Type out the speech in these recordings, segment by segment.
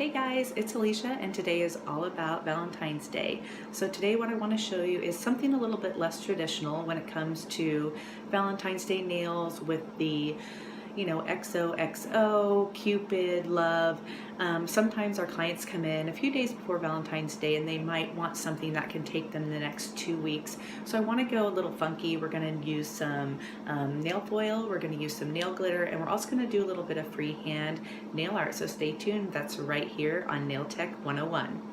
Hey guys, it's Alicia and today is all about Valentine's Day. So today what I want to show you is something a little bit less traditional when it comes to Valentine's Day nails with the, XOXO, Cupid, love. Sometimes our clients come in a few days before Valentine's Day and they might want something that can take them the next 2 weeks. So I want to go a little funky. We're going to use some nail foil, we're going to use some nail glitter, and we're also going to do a little bit of freehand nail art. So stay tuned. That's right here on Nail Tech 101.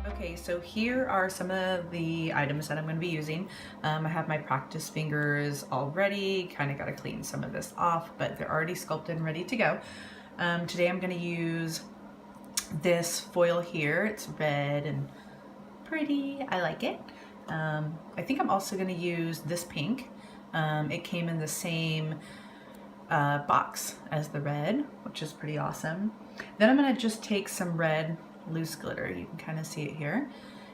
Okay, so here are some of the items that I'm going to be using. I have my practice fingers all ready, kind of got to clean some of this off, but they're already sculpted and ready to go. Today I'm going to use this foil here. It's red and pretty. I like it. I think I'm also going to use this pink. It came in the same box as the red, which is pretty awesome. Then I'm going to just take some red loose glitter. You can kind of see it here.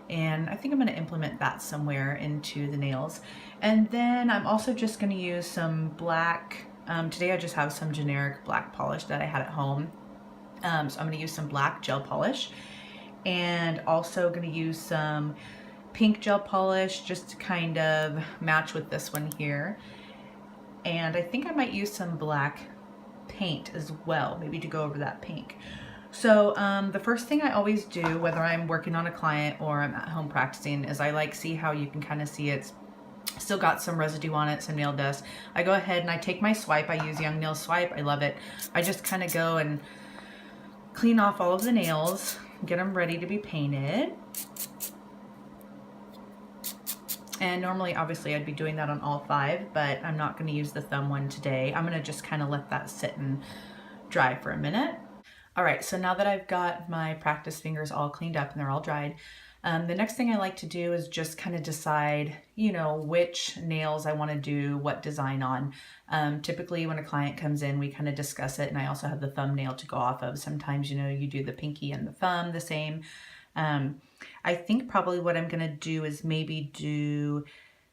And I think I'm going to implement that somewhere into the nails. And then I'm also just going to use some black. Today I just have some generic black polish that I had at home. So I'm going to use some black gel polish and also going to use some pink gel polish just to kind of match with this one here. And I think I might use some black paint as well, maybe to go over that pink. So the first thing I always do, whether I'm working on a client or I'm at home practicing, is I like see how you can kind of see it's still got some residue on it, some nail dust. I go ahead and I take my swipe. I use Young Nail Swipe. I love it. I just kind of go and clean off all of the nails, get them ready to be painted. And normally, obviously, I'd be doing that on all 5, but I'm not going to use the thumb one today. I'm going to just kind of let that sit and dry for a minute. All right, so now that I've got my practice fingers all cleaned up and they're all dried, the next thing I like to do is just kind of decide, which nails I want to do what design on. Typically, when a client comes in, we kind of discuss it, and I also have the thumbnail to go off of. Sometimes, you do the pinky and the thumb the same. I think probably what I'm going to do is maybe do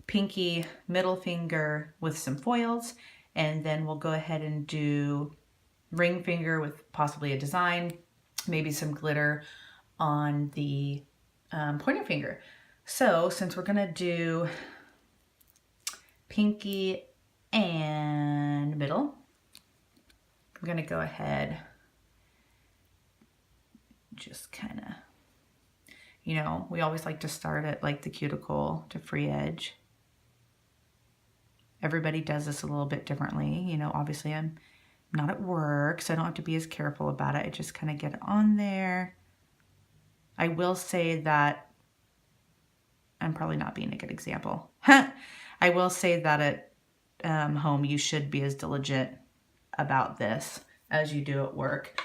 pinky, middle finger with some foils, and then we'll go ahead and do ring finger with possibly a design, maybe some glitter on the pointer finger. So since we're going to do pinky and middle, I'm going to go ahead, just kind of, we always like to start at like the cuticle to free edge. Everybody does this a little bit differently. Obviously I'm not at work, so I don't have to be as careful about it. I just kind of get it on there. I will say that I'm probably not being a good example. I will say that at home, you should be as diligent about this as you do at work,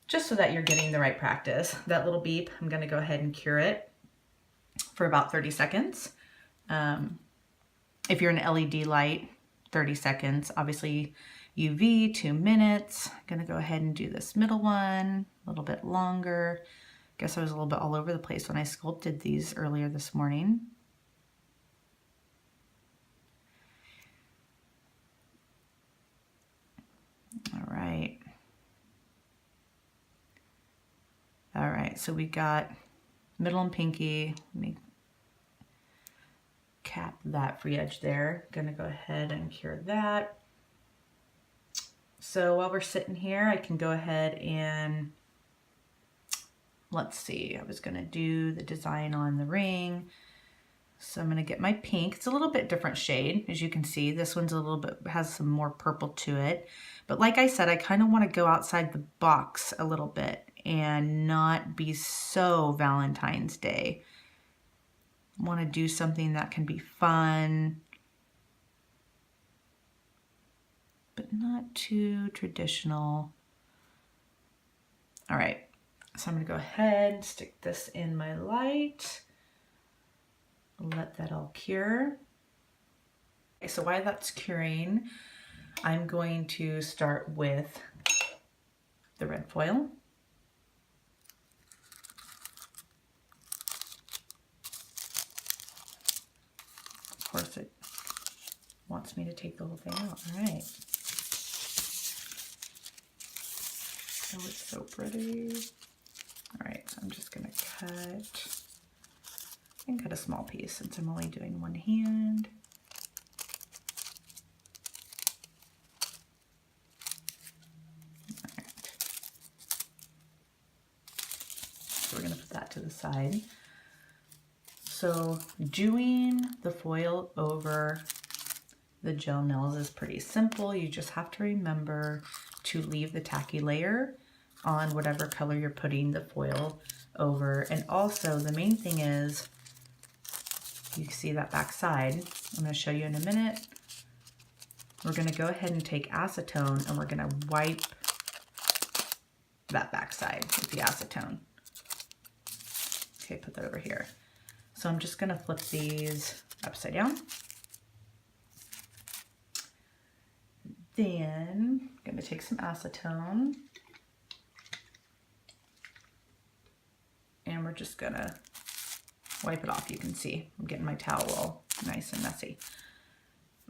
just so that you're getting the right practice. That little beep, I'm going to go ahead and cure it for about 30 seconds. If you're an LED light, 30 seconds. Obviously, UV, 2 minutes. I'm going to go ahead and do this middle one, a little bit longer. Guess I was a little bit all over the place when I sculpted these earlier this morning. All right. All right, so we got middle and pinky. Let me cap that free edge there. Gonna go ahead and cure that. So while we're sitting here, I can go ahead and, let's see, I was gonna do the design on the ring. So I'm gonna get my pink. It's a little bit different shade, as you can see. This one's a little bit, has some more purple to it. But like I said, I kind of wanna go outside the box a little bit and not be so Valentine's Day. I wanna do something that can be fun, but not too traditional. All right, so I'm gonna go ahead and stick this in my light. Let that all cure. Okay, so while that's curing, I'm going to start with the red foil. Of course, it wants me to take the whole thing out. All right. Oh, it's so pretty. All right, so I'm just gonna cut and cut a small piece since I'm only doing one hand. All right. So we're gonna put that to the side. So doing the foil over the gel nails is pretty simple. You just have to remember to leave the tacky layer on whatever color you're putting the foil over. And also the main thing is, you see that back side, I'm going to show you in a minute. We're going to go ahead and take acetone and we're going to wipe that back side with the acetone. Okay, put that over here. So I'm just going to flip these upside down. Then I'm going to take some acetone and we're just going to wipe it off. You can see I'm getting my towel all nice and messy.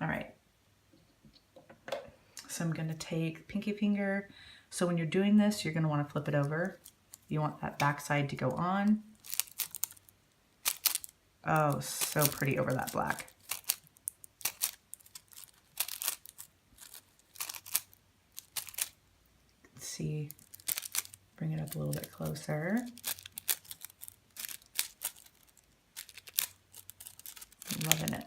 All right. So I'm going to take pinky finger. So when you're doing this, you're going to want to flip it over. You want that back side to go on. Oh, so pretty over that black. See, bring it up a little bit closer. Loving it.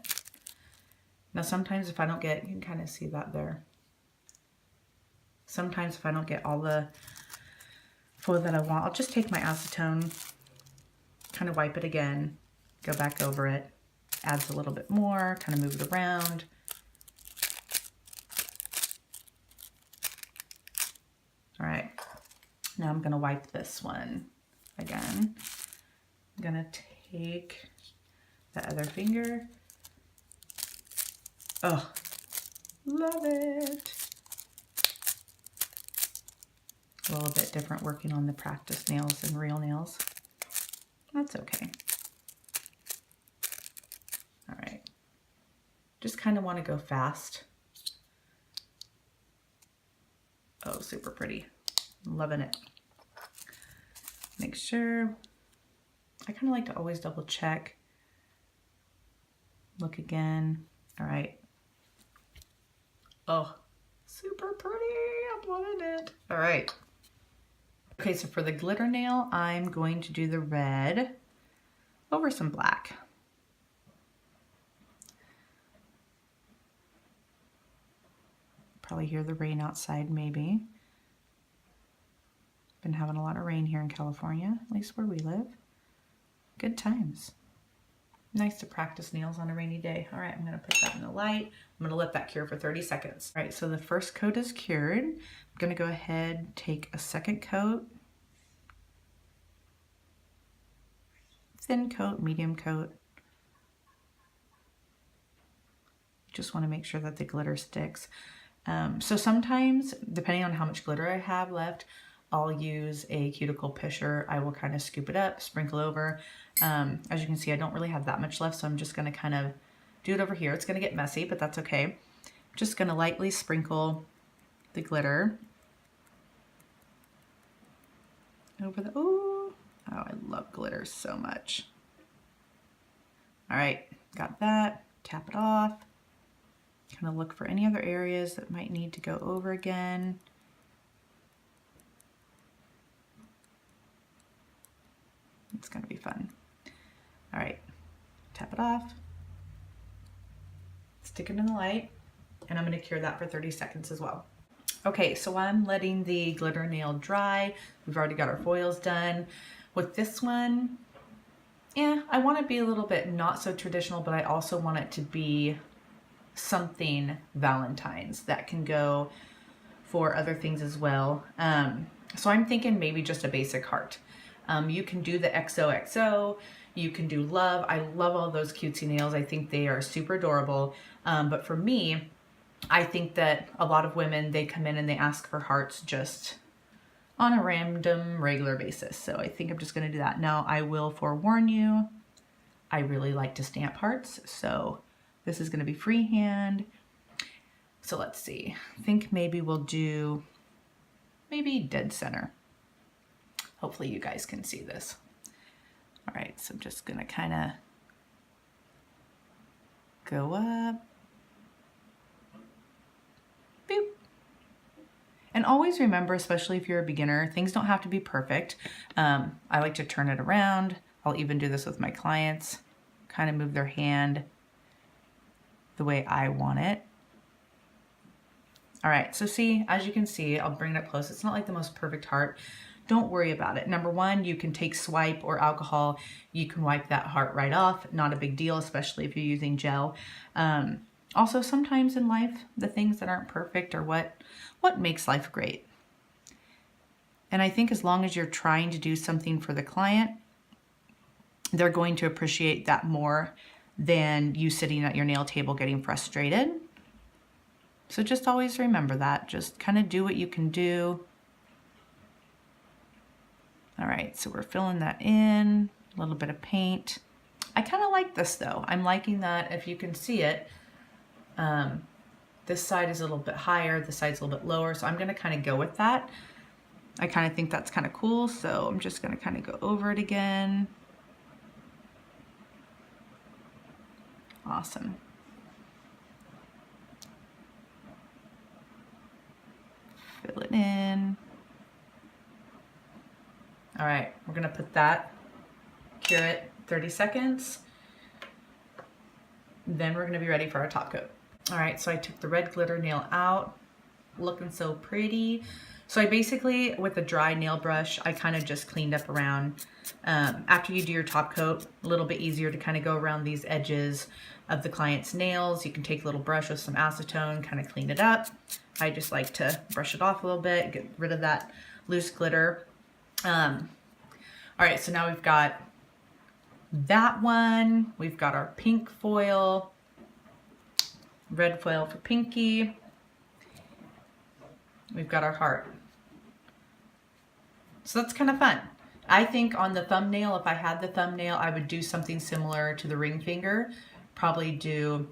Now sometimes if I don't get, you can kind of see that there. Sometimes if I don't get all the foil that I want, I'll just take my acetone, kind of wipe it again, go back over it, adds a little bit more, kind of move it around. All right, now I'm gonna wipe this one again. I'm gonna take the other finger. Oh, love it. A little bit different working on the practice nails than real nails. That's okay. All right, just kind of want to go fast. Oh, super pretty. Loving it. Make sure, I kind of like to always double check. Look again. All right. Oh, super pretty. I'm loving it. All right. Okay, so for the glitter nail, I'm going to do the red over some black. Probably hear the rain outside, maybe. Been having a lot of rain here in California, at least where we live. Good times. Nice to practice nails on a rainy day. All right, I'm gonna put that in the light. I'm gonna let that cure for 30 seconds. All right, so the first coat is cured. I'm gonna go ahead, take a second coat. Thin coat, medium coat. Just wanna make sure that the glitter sticks. So sometimes, depending on how much glitter I have left, I'll use a cuticle pisher. I will kind of scoop it up, sprinkle over. As you can see, I don't really have that much left, so I'm just gonna kind of do it over here. It's gonna get messy, but that's okay. Just gonna lightly sprinkle the glitter over the, oh, I love glitter so much. All right, got that, tap it off. Kind of look for any other areas that might need to go over again. It's gonna be fun. All right, tap it off, stick it in the light, and I'm gonna cure that for 30 seconds as well. Okay, so I'm letting the glitter nail dry. We've already got our foils done. With this one, yeah, I want to be a little bit not so traditional, but I also want it to be something Valentine's that can go for other things as well. So I'm thinking maybe just a basic heart. You can do the XOXO, you can do love. I love all those cutesy nails. I think they are super adorable. But for me, I think that a lot of women, they come in and they ask for hearts just on a random, regular basis. So I think I'm just gonna do that. Now I will forewarn you, I really like to stamp hearts. So this is gonna be freehand. So let's see, I think maybe we'll do maybe dead center. Hopefully you guys can see this. All right, so I'm just gonna kind of go up. Boop. And always remember, especially if you're a beginner, things don't have to be perfect. I like to turn it around. I'll even do this with my clients. Kind of move their hand the way I want it. All right, so see, as you can see, I'll bring it up close. It's not like the most perfect heart. Don't worry about it. Number one, you can take swipe or alcohol. You can wipe that heart right off. Not a big deal, especially if you're using gel. Also, sometimes in life, the things that aren't perfect are what makes life great. And I think as long as you're trying to do something for the client, they're going to appreciate that more than you sitting at your nail table getting frustrated. So just always remember that. Just kind of do what you can do. All right, so we're filling that in, a little bit of paint. I kind of like this though. I'm liking that, if you can see it, this side is a little bit higher, this side's a little bit lower, so I'm gonna kind of go with that. I kind of think that's kind of cool, so I'm just gonna kind of go over it again. Awesome. Fill it in. All right, we're gonna put that, cure it 30 seconds. Then we're gonna be ready for our top coat. All right, so I took the red glitter nail out, looking so pretty. So I basically, with a dry nail brush, I kind of just cleaned up around. After you do your top coat, a little bit easier to kind of go around these edges of the client's nails. You can take a little brush with some acetone, kind of clean it up. I just like to brush it off a little bit, get rid of that loose glitter. All right, so now we've got that one. We've got our pink foil, red foil for pinky. We've got our heart. So that's kind of fun. I think on the thumbnail, if I had the thumbnail, I would do something similar to the ring finger. Probably do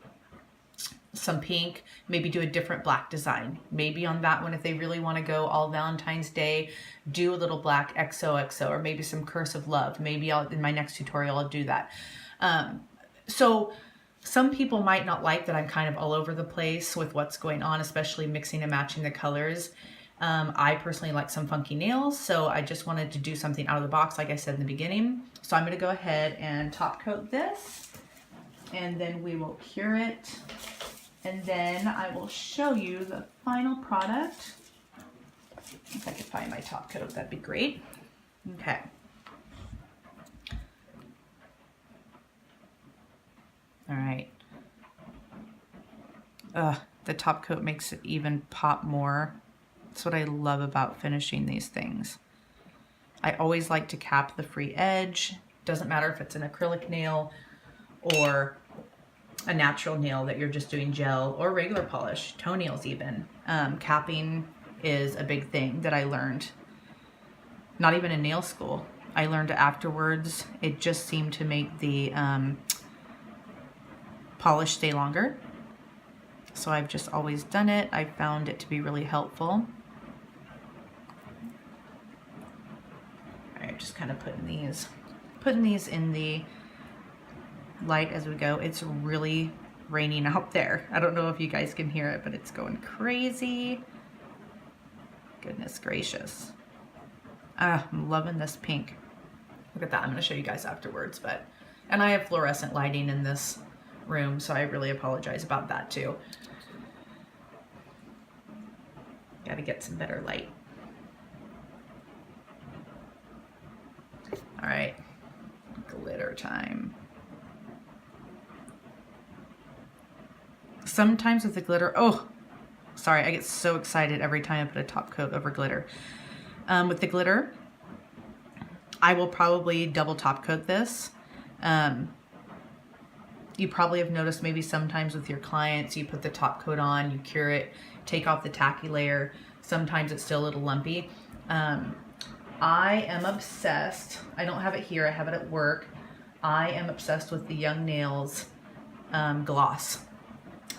some pink, maybe do a different black design. Maybe on that one, if they really want to go all Valentine's Day, do a little black XOXO, or maybe some cursive love. Maybe in my next tutorial, I'll do that. So some people might not like that I'm kind of all over the place with what's going on, especially mixing and matching the colors. I personally like some funky nails, so I just wanted to do something out of the box, like I said in the beginning. So I'm going to go ahead and top coat this, and then we will cure it. And then I will show you the final product. If I could find my top coat, that'd be great. Okay. All right. The top coat makes it even pop more. That's what I love about finishing these things. I always like to cap the free edge. Doesn't matter if it's an acrylic nail or a natural nail that you're just doing gel, or regular polish, toenails even. Capping is a big thing that I learned. Not even in nail school. I learned it afterwards. It just seemed to make the polish stay longer. So I've just always done it. I found it to be really helpful. All right, just kind of putting these in the light as we go. It's really raining out there. I don't know if you guys can hear it, but it's going crazy. Goodness gracious. I'm loving this pink. Look at that. I'm going to show you guys afterwards, and I have fluorescent lighting in this room, so I really apologize about that too. Got to get some better light. All right, glitter time. Sometimes with the glitter, oh, sorry, I get so excited every time I put a top coat over glitter. With the glitter, I will probably double top coat this. You probably have noticed maybe sometimes with your clients, you put the top coat on, you cure it, take off the tacky layer. Sometimes it's still a little lumpy. I am obsessed. I don't have it here, I have it at work. I am obsessed with the Young Nails gloss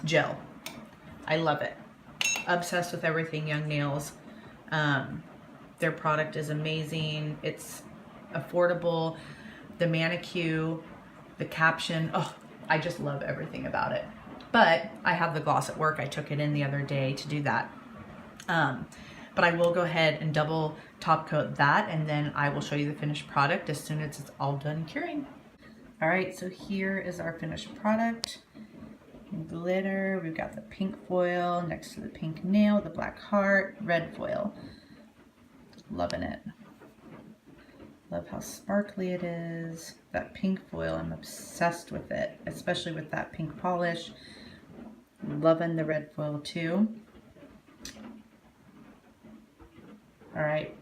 gel. I love it. Obsessed with everything Young Nails. Their product is amazing. It's affordable. The manicure, the caption, oh, I just love everything about it. But I have the gloss at work. I took it in the other day to do that. But I will go ahead and double top coat that, and then I will show you the finished product as soon as it's all done curing. All right, so here is our finished product. Glitter, we've got the pink foil next to the pink nail, the black heart, red foil. Loving it. Love how sparkly it is. That pink foil, I'm obsessed with it, especially with that pink polish. Loving the red foil too. All right,